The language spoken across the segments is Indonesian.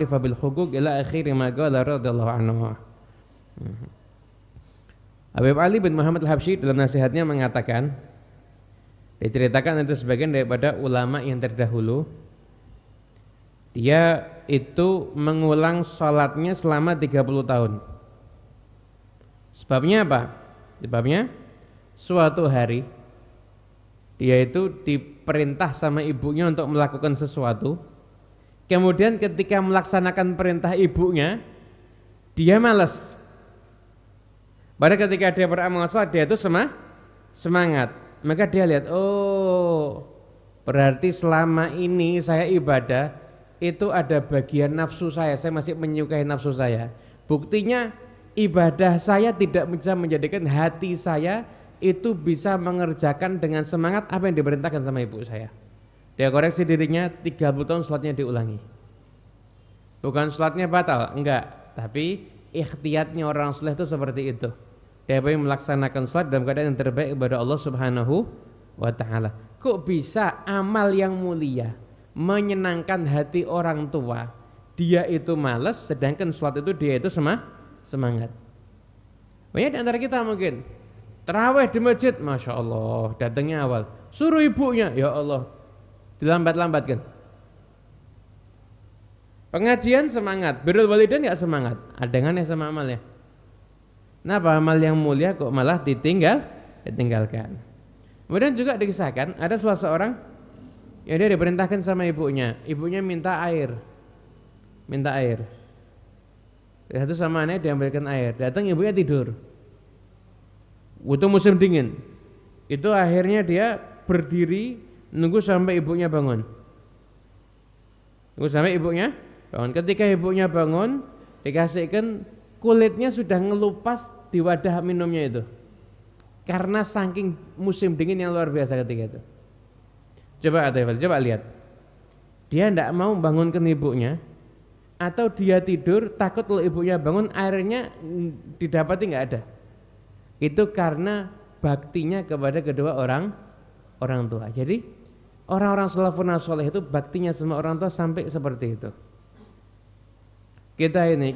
fabil hukuk ila akhiri ma qala radhiyallahu anhu. Habib Ali bin Muhammad Al-Habsyi dalam nasihatnya mengatakan, diceritakan itu sebagian daripada ulama yang terdahulu, dia itu mengulang sholatnya selama 30 tahun. Sebabnya apa? Sebabnya suatu hari dia itu diperintah sama ibunya untuk melakukan sesuatu. Kemudian ketika melaksanakan perintah ibunya, dia malas. Pada ketika dia beramal sholat, dia itu semangat. Maka dia lihat, oh berarti selama ini saya ibadah, itu ada bagian nafsu saya masih menyukai nafsu saya. Buktinya ibadah saya tidak bisa menjadikan hati saya itu bisa mengerjakan dengan semangat apa yang diperintahkan sama ibu saya. Dia koreksi dirinya, 30 tahun sholatnya diulangi. Bukan sholatnya batal, enggak. Tapi ikhtiyatnya orang soleh itu seperti itu. Dia ingin melaksanakan sholat dalam keadaan yang terbaik kepada Allah Subhanahu wa ta'ala. Kok bisa amal yang mulia menyenangkan hati orang tua, dia itu malas, sedangkan sholat itu dia itu semangat. Banyak di antara kita mungkin tarawih di masjid, Masya Allah, datangnya awal, suruh ibunya, ya Allah, dilambat-lambatkan. Pengajian semangat, birrul walidain enggak semangat. Adengannya sama amalnya. Kenapa amal yang mulia kok malah ditinggalkan? Kemudian juga dikisahkan ada salah seorang yang dia diperintahkan sama ibunya. Ibunya minta air. Satu sama aneh diambilkan air. Datang ibunya tidur. Itu musim dingin. Itu akhirnya dia berdiri nunggu sampai ibunya bangun. Ketika ibunya bangun, dikasihkan kulitnya sudah ngelupas di wadah minumnya itu. Karena saking musim dingin yang luar biasa ketika itu. Coba lihat. Dia tidak mau bangunkan ibunya, atau dia tidur takut kalau ibunya bangun airnya didapati nggak ada. Itu karena baktinya kepada kedua orang tua. Jadi orang-orang salafun saleh itu baktinya sama orang tua sampai seperti itu. Kita ini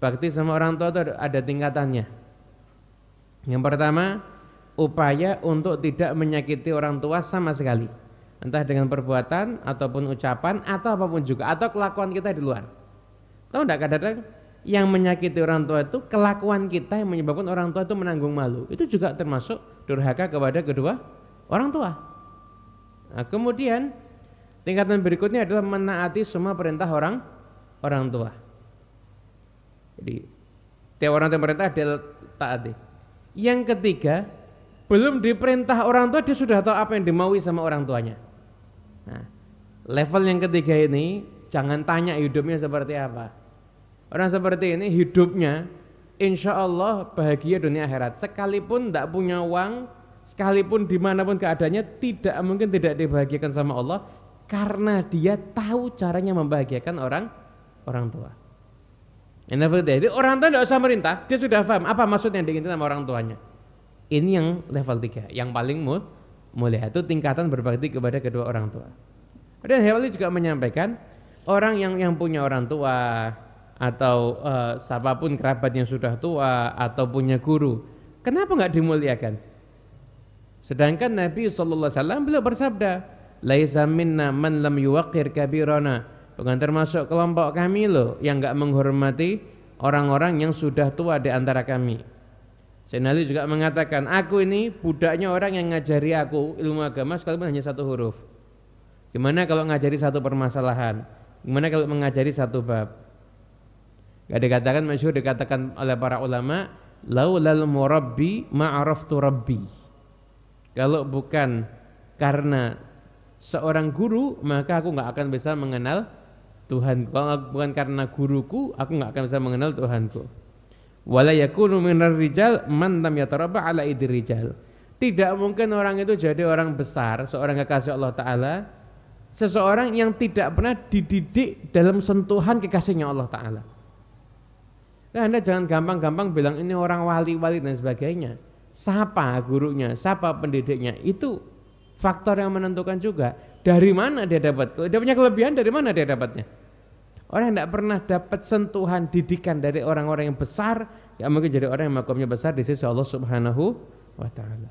bakti sama orang tua itu ada tingkatannya. Yang pertama, upaya untuk tidak menyakiti orang tua sama sekali, entah dengan perbuatan ataupun ucapan atau apapun juga, atau kelakuan kita di luar. Tahu enggak, kadang-kadang yang menyakiti orang tua itu kelakuan kita yang menyebabkan orang tua itu menanggung malu. Itu juga termasuk durhaka kepada kedua orang tua. Nah, kemudian tingkatan berikutnya adalah menaati semua perintah orang tua. Jadi tiap orang yang perintah dia taati. Yang ketiga, belum diperintah orang tua dia sudah tahu apa yang dimaui sama orang tuanya. Nah, level yang ketiga ini jangan tanya hidupnya seperti apa. Orang seperti ini hidupnya insya Allah bahagia dunia akhirat. Sekalipun tidak punya uang, sekalipun dimanapun keadaannya, tidak mungkin tidak dibahagiakan sama Allah, karena dia tahu caranya membahagiakan orang tua. Jadi orang tua tidak usah merintah, dia sudah paham apa maksud yang diinginkan sama orang tuanya. Ini yang level 3, yang paling mulia, itu tingkatan berbakti kepada kedua orang tua. Dan Hewali juga menyampaikan orang yang punya orang tua atau siapapun kerabat yang sudah tua atau punya guru, kenapa enggak dimuliakan? Sedangkan Nabi sallallahu alaihi wasallam beliau bersabda, laisa minna man lam yuwaqqir kabirana. Bukan termasuk kelompok kami loh yang enggak menghormati orang-orang yang sudah tua di antara kami. Sayyidina Ali juga mengatakan, aku ini budaknya orang yang ngajari aku ilmu agama sekalipun hanya satu huruf. Gimana kalau ngajari satu permasalahan? Gimana kalau mengajari satu bab? Gak dikatakan, masyhur dikatakan oleh para ulama, laulal murabbi ma'araftu rabbi. Kalau bukan karena seorang guru, maka aku gak akan bisa mengenal Tuhan. Kalau bukan karena guruku, aku gak akan bisa mengenal Tuhanku. Wala yakunu minar rijal man lam yatarabba ala idir rijal. Tidak mungkin orang itu jadi orang besar, seorang kekasih Allah Ta'ala, seseorang yang tidak pernah dididik dalam sentuhan kekasihnya Allah Ta'ala. Nah, Anda jangan gampang-gampang bilang ini orang wali-wali dan sebagainya. Siapa gurunya, siapa pendidiknya, itu faktor yang menentukan juga. Dari mana dia dapat? Dia punya kelebihan, dari mana dia dapatnya? Orang yang tidak pernah dapat sentuhan didikan dari orang-orang yang besar, ya mungkin jadi orang yang makomnya besar di sisi Allah Subhanahu wa taala.